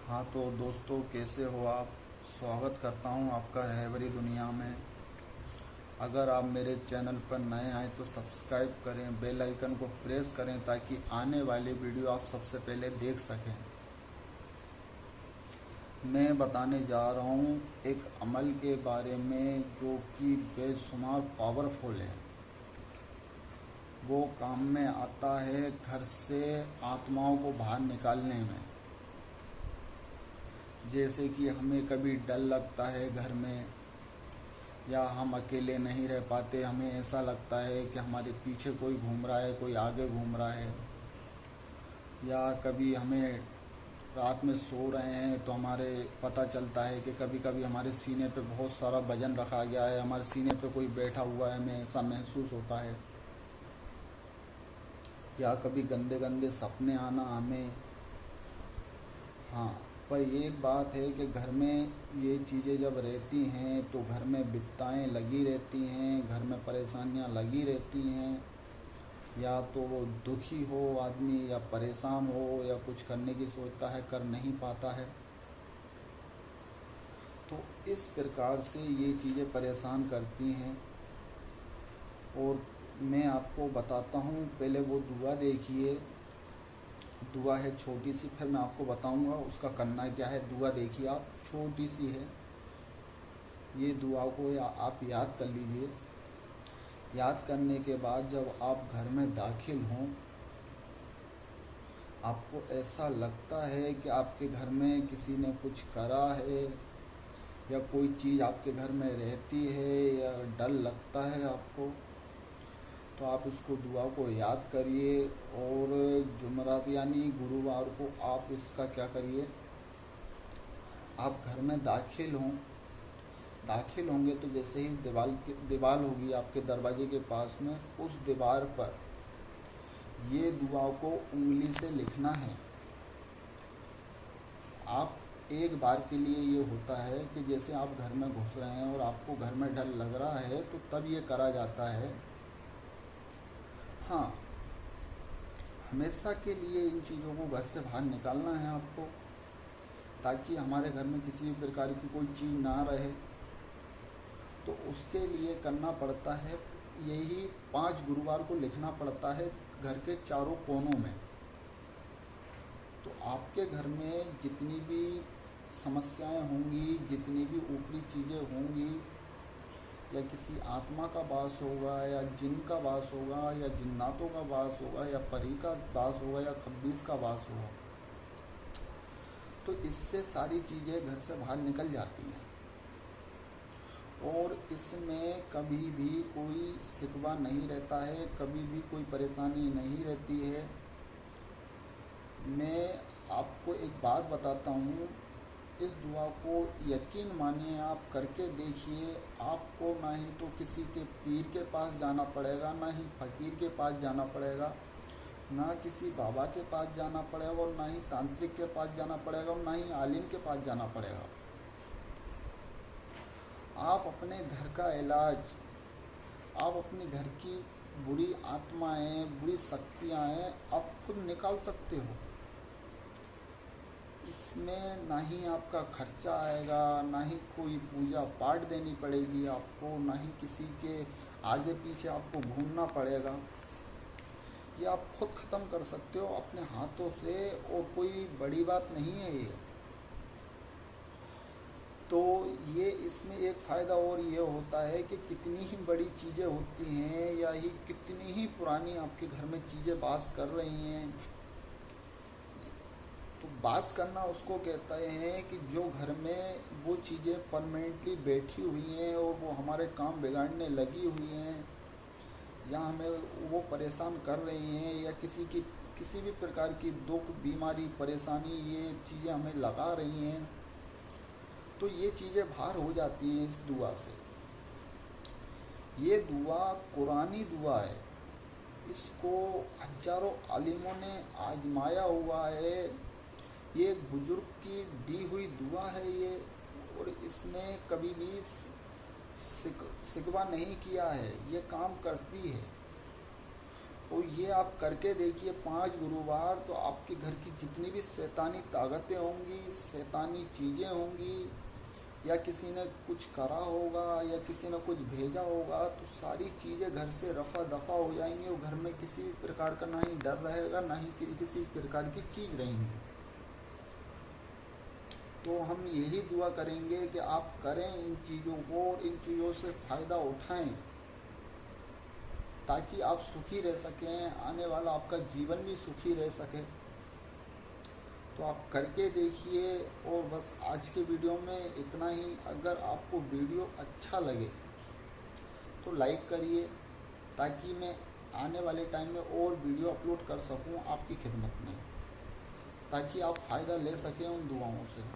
हाँ तो दोस्तों, कैसे हो आप। स्वागत करता हूँ आपका रहबरी दुनिया में। अगर आप मेरे चैनल पर नए आए तो सब्सक्राइब करें, बेल आइकन को प्रेस करें ताकि आने वाली वीडियो आप सबसे पहले देख सकें। मैं बताने जा रहा हूँ एक अमल के बारे में जो कि बेशुमार पावरफुल है। वो काम में आता है घर से आत्माओं को बाहर निकालने में। जैसे कि हमें कभी डर लगता है घर में, या हम अकेले नहीं रह पाते, हमें ऐसा लगता है कि हमारे पीछे कोई घूम रहा है, कोई आगे घूम रहा है। या कभी हमें रात में सो रहे हैं तो हमारे पता चलता है कि कभी कभी हमारे सीने पे बहुत सारा वजन रखा गया है, हमारे सीने पे कोई बैठा हुआ है, हमें ऐसा महसूस होता है। या कभी गंदे गंदे सपने आना हमें। हाँ, पर एक बात है कि घर में ये चीज़ें जब रहती हैं तो घर में विपत्ताएं लगी रहती हैं, घर में परेशानियां लगी रहती हैं। या तो वो दुखी हो आदमी, या परेशान हो, या कुछ करने की सोचता है, कर नहीं पाता है। तो इस प्रकार से ये चीज़ें परेशान करती हैं। और मैं आपको बताता हूँ, पहले वो दुआ देखिए। दुआ है छोटी सी, फिर मैं आपको बताऊंगा उसका करना क्या है। दुआ देखिए आप, छोटी सी है। ये दुआ को आप याद कर लीजिए। याद करने के बाद जब आप घर में दाखिल हों, आपको ऐसा लगता है कि आपके घर में किसी ने कुछ करा है, या कोई चीज़ आपके घर में रहती है, या डर लगता है आपको, तो आप उसको दुआ को याद करिए। और जुमरात यानी गुरुवार को आप इसका क्या करिए, आप घर में दाखिल होंगे तो जैसे ही दीवार होगी आपके दरवाजे के पास में, उस दीवार पर ये दुआ को उंगली से लिखना है। आप एक बार के लिए ये होता है कि जैसे आप घर में घुस रहे हैं और आपको घर में डर लग रहा है, तो तब ये करा जाता है। हाँ, हमेशा के लिए इन चीज़ों को घर से बाहर निकालना है आपको, ताकि हमारे घर में किसी भी प्रकार की कोई चीज़ ना रहे। तो उसके लिए करना पड़ता है, यही 5 गुरुवार को लिखना पड़ता है घर के चारों कोनों में। तो आपके घर में जितनी भी समस्याएं होंगी, जितनी भी ऊपरी चीज़ें होंगी, या किसी आत्मा का वास होगा, या जिन का वास होगा, या जिन्नातों का वास होगा, या परी का वास होगा, या खब्बीस का वास होगा, तो इससे सारी चीज़ें घर से बाहर निकल जाती हैं। और इसमें कभी भी कोई शिकवा नहीं रहता है, कभी भी कोई परेशानी नहीं रहती है। मैं आपको एक बात बताता हूँ, इस दुआ को यकीन मानिए, आप करके देखिए। आपको ना ही तो किसी के पीर के पास जाना पड़ेगा, ना ही फ़कीर के पास जाना पड़ेगा, ना किसी बाबा के पास जाना पड़ेगा, और ना ही तांत्रिक के पास जाना पड़ेगा, और ना ही आलिम के पास जाना पड़ेगा। आप अपने घर का इलाज, आप अपने घर की बुरी आत्माएं, बुरी शक्तियाँ हैं, आप खुद निकाल सकते हो। इसमें ना ही आपका खर्चा आएगा, ना ही कोई पूजा पाठ देनी पड़ेगी आपको, ना ही किसी के आगे पीछे आपको घूमना पड़ेगा। ये आप खुद ख़त्म कर सकते हो अपने हाथों से, और कोई बड़ी बात नहीं है ये। तो ये इसमें एक फ़ायदा और ये होता है कि कितनी ही बड़ी चीज़ें होती हैं, या ही कितनी ही पुरानी आपके घर में चीज़ें वास कर रही हैं, तो वास करना उसको कहते हैं कि जो घर में वो चीज़ें परमानेंटली बैठी हुई हैं और वो हमारे काम बिगाड़ने लगी हुई हैं, या हमें वो परेशान कर रही हैं, या किसी भी प्रकार की दुख, बीमारी, परेशानी, ये चीज़ें हमें लगा रही हैं, तो ये चीज़ें बाहर हो जाती हैं इस दुआ से। ये दुआ कुरानी दुआ है, इसको हजारों आलिमों ने आजमाया हुआ है। ये एक बुजुर्ग की दी हुई दुआ है ये, और इसने कभी भी शिकवा नहीं किया है, ये काम करती है। तो ये आप करके देखिए 5 गुरुवार, तो आपके घर की जितनी भी शैतानी ताकतें होंगी, शैतानी चीज़ें होंगी, या किसी ने कुछ करा होगा या किसी ने कुछ भेजा होगा, तो सारी चीज़ें घर से रफा दफा हो जाएंगी और घर में किसी भी प्रकार का ना ही डर रहेगा, ना ही किसी प्रकार की चीज़ रहेंगी। तो हम यही दुआ करेंगे कि आप करें इन चीज़ों को और इन चीज़ों से फ़ायदा उठाएं, ताकि आप सुखी रह सकें, आने वाला आपका जीवन भी सुखी रह सके। तो आप करके देखिए। और बस आज के वीडियो में इतना ही। अगर आपको वीडियो अच्छा लगे तो लाइक करिए, ताकि मैं आने वाले टाइम में और वीडियो अपलोड कर सकूं आपकी खिदमत में, ताकि आप फ़ायदा ले सकें उन दुआओं से।